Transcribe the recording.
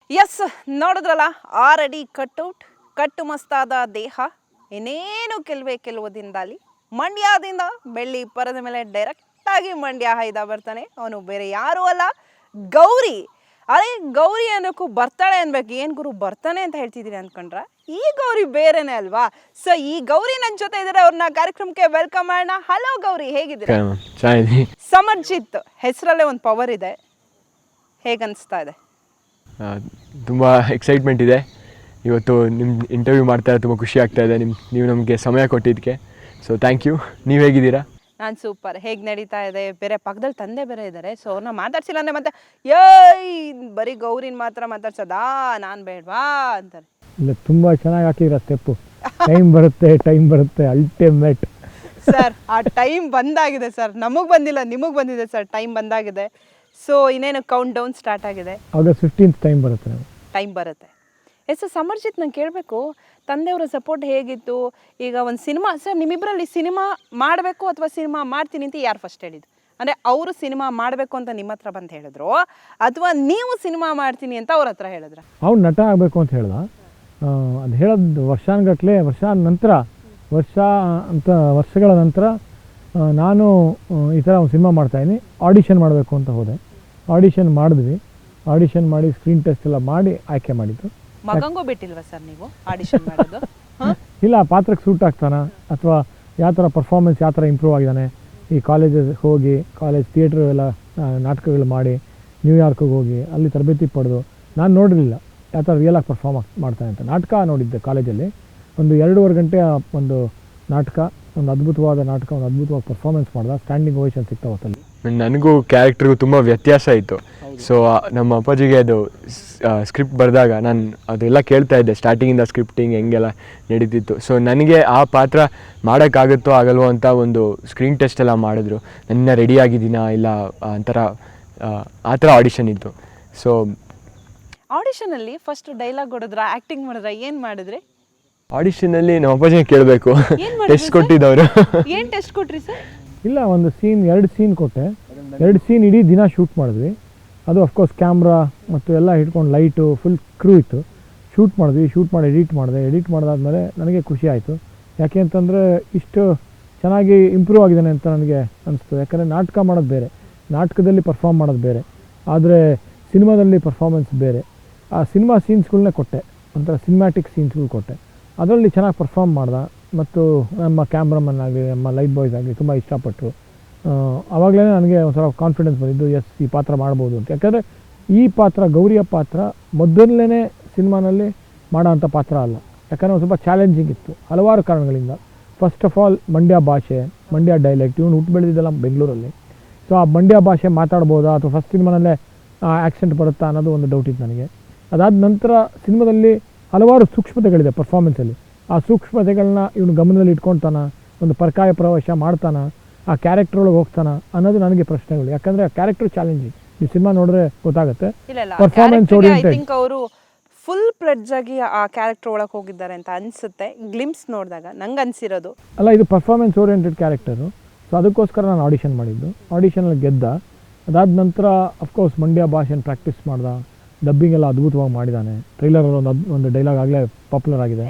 S, ನೋಡಿದ್ರಲ್ಲ, already cutout, ಕಟ್ಟು ಮಸ್ತಾದ ದೇಹ, ಇನ್ನೇನು ಕೆಲವು ದಿನದಲ್ಲಿ ಮಂಡ್ಯದಿಂದ ಬೆಳ್ಳಿ ಪರದ ಮೇಲೆ ಡೈರೆಕ್ಟಾಗಿ ಮಂಡ್ಯ ಹೈದ ಬರ್ತಾನೆ. ಅವನು ಬೇರೆ ಯಾರೂ ಅಲ್ಲ, ಗೌರಿ. ಅದೇ ಗೌರಿ ಅನ್ನೋಕ್ಕೂ ಬರ್ತಾಳೆ ಅನ್ಬೇಕು. ಏನು ಗುರು ಬರ್ತಾನೆ ಅಂತ ಹೇಳ್ತಿದ್ದೀರಿ ಅಂದ್ಕೊಂಡ್ರೆ, ಈ ಗೌರಿ ಬೇರೆನೇ ಅಲ್ವಾ? ಸೊ ಈ ಗೌರಿ ನನ್ನ ಜೊತೆ ಇದ್ದಾರೆ, ಅವ್ರನ್ನ ಕಾರ್ಯಕ್ರಮಕ್ಕೆ ವೆಲ್ಕಮ್ ಮಾಡೋಣ. ಹಲೋ ಗೌರಿ, ಹೇಗಿದ್ದೀರಾ? ಸಮರ್ಜಿತ್ ಹೆಸರಲ್ಲೇ ಒಂದು ಪವರ್ ಇದೆ, ಹೇಗನ್ನಿಸ್ತಾ ಇದೆ? ತುಂಬ ಎಕ್ಸೈಟ್ಮೆಂಟ್ ಇದೆ. ಇವತ್ತು ನಿಮ್ಮ ಇಂಟರ್ವ್ಯೂ ಮಾಡ್ತಾ ತುಂಬ ಖುಷಿ ಆಗ್ತಾ ಇದೆ. ನೀವು ನಮಗೆ ಸಮಯ ಕೊಟ್ಟಿದ್ದಕ್ಕೆ, ಸೊ ಥ್ಯಾಂಕ್ ಯು. ನೀವು ಹೇಗಿದ್ದೀರಾ? ನಾನು ಸೂಪರ್. ಹೇಗೆ ನಡೀತಾ ಇದೆ? ಬೇರೆ ಪಕ್ಕದಲ್ಲಿ ತಂದೆ ಬೇರೆ ಇದ್ದಾರೆ, ಸೊ ಅವ್ರನ್ನ ಮಾತಾಡ್ಸಿಲ್ಲ ಅಂದರೆ ಮತ್ತೆ ಏಯ್ ಬರೀ ಗೌರಿನ ಮಾತ್ರ ಮಾತಾಡ್ಸೋದಾ, ನಾನು ಬೇಡವಾ ಅಂತಾರೆ. ಇಲ್ಲ, ತುಂಬ ಚೆನ್ನಾಗಿ ಹಾಕಿದ್ರ ಸ್ಟೆಪ್ಪು. ಟೈಮ್ ಬರುತ್ತೆ ಅಲ್ಟಿಮೇಟ್. ಸರ್ ಆ ಟೈಮ್ ಬಂದಾಗಿದೆ ಸರ್, ನಮಗೆ ಬಂದಿಲ್ಲ, ನಿಮಗೆ ಬಂದಿದೆ ಸರ್, ಟೈಮ್ ಬಂದಾಗಿದೆ. ಸೊ ಇನ್ನೇನು ಕೌಂಟ್ ಡೌನ್ ಸ್ಟಾರ್ಟ್ ಆಗಿದೆ. ಆಗಸ್ಟ್ 15 ಟೈಮ್ ಬರುತ್ತೆ. ಎಸ್ ಸಮರ್ಜಿತ್, ನಾನು ಕೇಳಬೇಕು, ತಂದೆಯವರ ಸಪೋರ್ಟ್ ಹೇಗಿತ್ತು? ಈಗ ಒಂದು ಸಿನಿಮಾ, ಸರ್ ನಿಮ್ಮಿಬ್ಬರಲ್ಲಿ ಸಿನಿಮಾ ಮಾಡಬೇಕು ಅಥವಾ ಸಿನಿಮಾ ಮಾಡ್ತೀನಿ ಅಂತ ಯಾರು ಫಸ್ಟ್ ಹೇಳಿದ್ದು? ಅಂದರೆ ಅವರು ಸಿನಿಮಾ ಮಾಡಬೇಕು ಅಂತ ನಿಮ್ಮ ಹತ್ರ ಬಂದು ಹೇಳಿದ್ರು, ಅಥವಾ ನೀವು ಸಿನಿಮಾ ಮಾಡ್ತೀನಿ ಅಂತ ಅವ್ರ ಹತ್ರ ಹೇಳಿದ್ರ? ಅವ್ನು ನಟ ಆಗಬೇಕು ಅಂತ ಹೇಳ್ದ. ಅದು ಹೇಳೋದು ವರ್ಷಾನುಗಟ್ಲೆ, ವರ್ಷಗಳ ನಂತರ ನಾನು ಈ ಥರ ಒಂದು ಸಿನಿಮಾ ಮಾಡ್ತಾಯಿದ್ದೀನಿ, ಆಡಿಷನ್ ಮಾಡಬೇಕು ಅಂತ ಹೋದೆ. ಆಡಿಷನ್ ಮಾಡಿ ಸ್ಕ್ರೀನ್ ಟೆಸ್ಟ್ ಎಲ್ಲ ಮಾಡಿ ಆಯ್ಕೆ ಮಾಡಿದ್ದು. ಮಗಂಗೂ ಬಿಟ್ಟಿಲ್ವಾ ಸರ್ ನೀವು ಆಡಿಷನ್ ಮಾಡೋದು? ಇಲ್ಲ, ಪಾತ್ರಕ್ಕೆ ಸೂಟ್ ಆಗ್ತಾನ ಅಥವಾ ಯಾವ ಥರ ಪರ್ಫಾರ್ಮೆನ್ಸ್ ಯಾವ ಥರ ಇಂಪ್ರೂವ್ ಆಗಿದ್ದಾನೆ. ಈ ಕಾಲೇಜಸ್ ಹೋಗಿ, ಕಾಲೇಜ್ ಥಿಯೇಟ್ರ್ ಎಲ್ಲ ನಾಟಕಗಳು ಮಾಡಿ, ನ್ಯೂಯಾರ್ಕಿಗೆ ಹೋಗಿ ಅಲ್ಲಿ ತರಬೇತಿ ಪಡೆದು, ನಾನು ನೋಡಿರಲಿಲ್ಲ ಯಾವ ಥರ ರಿಯಲಾಗಿ ಪರ್ಫಾರ್ಮ್ ಮಾಡ್ತಾನೆ ಅಂತ. ನಾಟಕ ನೋಡಿದ್ದೆ ಕಾಲೇಜಲ್ಲಿ, ಒಂದು 2.5 ಗಂಟೆಯ ಒಂದು ನಾಟಕ, ಒಂದು ಅದ್ಭುತವಾದ ನಾಟಕ, ಒಂದು ಅದ್ಭುತವಾಗಿ ಪರ್ಫಾರ್ಮೆನ್ಸ್ ಮಾಡಿದ. ಸ್ಟ್ಯಾಂಡಿಂಗ್ ಓವೇಷನ್ ಸಿಗ್ತಾ ಹೊತ್ತಲ್ಲಿ. ನನಗೂ ಕ್ಯಾರೆಕ್ಟ್ರಿಗೂ ತುಂಬ ವ್ಯತ್ಯಾಸ ಇತ್ತು. ಸೊ ನಮ್ಮ ಅಪ್ಪಾಜಿಗೆ ಅದು ಸ್ಕ್ರಿಪ್ಟ್ ಬರೆದಾಗ ನಾನು ಅದೆಲ್ಲ ಕೇಳ್ತಾ ಇದ್ದೆ, ಸ್ಟಾರ್ಟಿಂಗಿಂದ ಸ್ಕ್ರಿಪ್ಟಿಂಗ್ ಹೆಂಗೆಲ್ಲ ನಡೀತಿತ್ತು. ಸೊ ನನಗೆ ಆ ಪಾತ್ರ ಮಾಡೋಕ್ಕಾಗುತ್ತೋ ಆಗಲ್ವೋ ಅಂತ ಒಂದು ಸ್ಕ್ರೀನ್ ಟೆಸ್ಟ್ ಎಲ್ಲ ಮಾಡಿದ್ರು. ನನ್ನ ರೆಡಿ ಆಗಿದ್ದೀನಾ ಇಲ್ಲ ಆ ಥರ ಆಡಿಷನ್ ಇತ್ತು. ಸೊ ಆಡಿಷನಲ್ಲಿ ಫಸ್ಟ್ ಡೈಲಾಗ್ ಹೊಡೆದ್ರ, ಆ್ಯಕ್ಟಿಂಗ್ ಮಾಡಿದ್ರ, ಏನು ಮಾಡಿದ್ರಿ? ಆಡಿಷನಲ್ಲಿ ನಮ್ಮ ಅಪ್ಪಾಜಿಗೆ ಕೇಳಬೇಕು, ಟೆಸ್ಟ್ ಕೊಟ್ಟಿದ್ದವರು. ಏನು ಟೆಸ್ಟ್ ಕೊಟ್ರಿ ಸರ್? ಇಲ್ಲ, ಒಂದು ಸೀನ್, 2 ಸೀನ್ ಕೊಟ್ಟೆ. 2 ಸೀನ್ ಇಡೀ ದಿನ ಶೂಟ್ ಮಾಡಿದ್ವಿ. ಅದು ಅಫ್ಕೋರ್ಸ್ ಕ್ಯಾಮ್ರಾ ಮತ್ತು ಎಲ್ಲ ಇಟ್ಕೊಂಡು ಲೈಟು ಫುಲ್ ಕ್ರೂ ಇತ್ತು. ಶೂಟ್ ಮಾಡಿ ಎಡಿಟ್ ಮಾಡಿದಾದ್ಮೇಲೆ ನನಗೆ ಖುಷಿ ಆಯಿತು. ಯಾಕೆ ಅಂತಂದರೆ ಇಷ್ಟು ಚೆನ್ನಾಗಿ ಇಂಪ್ರೂವ್ ಆಗಿದ್ದಾನೆ ಅಂತ ನನಗೆ ಅನಿಸ್ತು. ಯಾಕಂದರೆ ನಾಟಕ ಮಾಡೋದು ಬೇರೆ, ನಾಟಕದಲ್ಲಿ ಪರ್ಫಾರ್ಮ್ ಮಾಡೋದು ಬೇರೆ, ಆದರೆ ಸಿನಿಮಾದಲ್ಲಿ ಪರ್ಫಾರ್ಮೆನ್ಸ್ ಬೇರೆ. ಆ ಸಿನಿಮಾ ಸೀನ್ಸ್ಗಳನ್ನೇ ಕೊಟ್ಟೆ, ಒಂಥರ ಸಿನಿಮ್ಯಾಟಿಕ್ ಸೀನ್ಸ್ಗಳು ಕೊಟ್ಟೆ. ಅದರಲ್ಲಿ ಚೆನ್ನಾಗಿ ಪರ್ಫಾರ್ಮ್ ಮಾಡ್ದೆ. ಮತ್ತು ನಮ್ಮ ಕ್ಯಾಮ್ರಾಮನ್ ಆಗಲಿ, ನಮ್ಮ ಲೈಟ್ ಬಾಯ್ಸ್ ಆಗಲಿ ತುಂಬ ಇಷ್ಟಪಟ್ಟರು. ಆವಾಗಲೇ ನನಗೆ ಒಂಥರ ಕಾನ್ಫಿಡೆನ್ಸ್ ಬಂದಿದ್ದು, ಎಸ್ ಈ ಪಾತ್ರ ಮಾಡ್ಬೋದು ಅಂತ. ಯಾಕಂದರೆ ಈ ಪಾತ್ರ, ಗೌರಿಯ ಪಾತ್ರ ಮೊದಲನೇ ಸಿನಿಮಾನಲ್ಲಿ ಮಾಡೋ ಅಂಥ ಪಾತ್ರ ಅಲ್ಲ. ಯಾಕಂದರೆ ಒಂದು ಸ್ವಲ್ಪ ಚಾಲೆಂಜಿಂಗ್ ಇತ್ತು ಹಲವಾರು ಕಾರಣಗಳಿಂದ. ಫಸ್ಟ್ ಆಫ್ ಆಲ್ ಮಂಡ್ಯ ಭಾಷೆ, ಮಂಡ್ಯ ಡೈಲೆಕ್ಟ್. ಇವನು ಹುಟ್ಟು ಬೆಳೆದಿದ್ದೆಲ್ಲ ಬೆಂಗಳೂರಲ್ಲಿ. ಸೊ ಆ ಮಂಡ್ಯ ಭಾಷೆ ಮಾತಾಡ್ಬೋದಾ ಅಥವಾ ಫಸ್ಟ್ ಸಿನಿಮಾನಲ್ಲೇ ಆ್ಯಕ್ಸೆಂಟ್ ಬರುತ್ತಾ ಅನ್ನೋದು ಒಂದು ಡೌಟ್ ಇತ್ತು ನನಗೆ. ಅದಾದ ನಂತರ ಸಿನಿಮಾದಲ್ಲಿ ಹಲವಾರು ಸೂಕ್ಷ್ಮತೆಗಳಿದೆ ಪರ್ಫಾರ್ಮೆನ್ಸಲ್ಲಿ. ಆ ಸೂಕ್ಷ್ಮತೆಗಳನ್ನ ಇವನು ಗಮನದಲ್ಲಿ ಇಟ್ಕೊಳ್ತಾನ, ಒಂದು ಪರ್ಕಾಯ ಪ್ರವೇಶ ಮಾಡ್ತಾನ, ಆ ಕ್ಯಾರೆಕ್ಟರ್ ಒಳಗೆ ಹೋಗ್ತಾನ ಅನ್ನೋದು ನನಗೆ ಪ್ರಶ್ನೆಗಳು. ಯಾಕಂದರೆ ಆ ಕ್ಯಾರೆಕ್ಟರ್ ಚಾಲೆಂಜಿಂಗ್. ಈ ಸಿನಿಮಾ ನೋಡಿದ್ರೆ ಗೊತ್ತಾಗುತ್ತೆ. ಪರ್ಫಾರ್ಮೆನ್ಸ್ ಓರಿಯೆಂಟೆಡ್, ಅವರು ಫುಲ್ ಪ್ಲೆಡ್ಜ್ ಆಗಿ ಆ ಕ್ಯಾರೆಕ್ಟರ್ ಒಳಗೆ ಹೋಗಿದ್ದಾರೆ ಅಂತ ಅನಿಸುತ್ತೆ. ಗ್ಲಿಮ್ಸ್ ನೋಡಿದಾಗ ನಂಗೆ ಅನಿಸಿರೋದು ಅಲ್ಲ, ಇದು ಪರ್ಫಾರ್ಮೆನ್ಸ್ ಓರಿಯೆಂಟೆಡ್ ಕ್ಯಾರೆಕ್ಟರು. ಸೊ ಅದಕ್ಕೋಸ್ಕರ ನಾನು ಆಡಿಷನ್ ಮಾಡಿದ್ದು. ಆಡಿಷನಲ್ಲಿ ಗೆದ್ದ. ಅದಾದ ನಂತರ ಅಫ್ಕೋರ್ಸ್ ಮಂಡ್ಯ ಭಾಷೆನ ಪ್ರಾಕ್ಟೀಸ್ ಮಾಡ್ದ. ಡಬ್ಬಿಂಗ್ ಎಲ್ಲ ಅದ್ಭುತವಾಗಿ ಮಾಡಿದ್ದಾನೆ. ಟ್ರೈಲರಲ್ಲಿ ಒಂದು ಡೈಲಾಗ್ ಆಗಲೇ ಪಾಪ್ಯುಲರ್ ಆಗಿದೆ.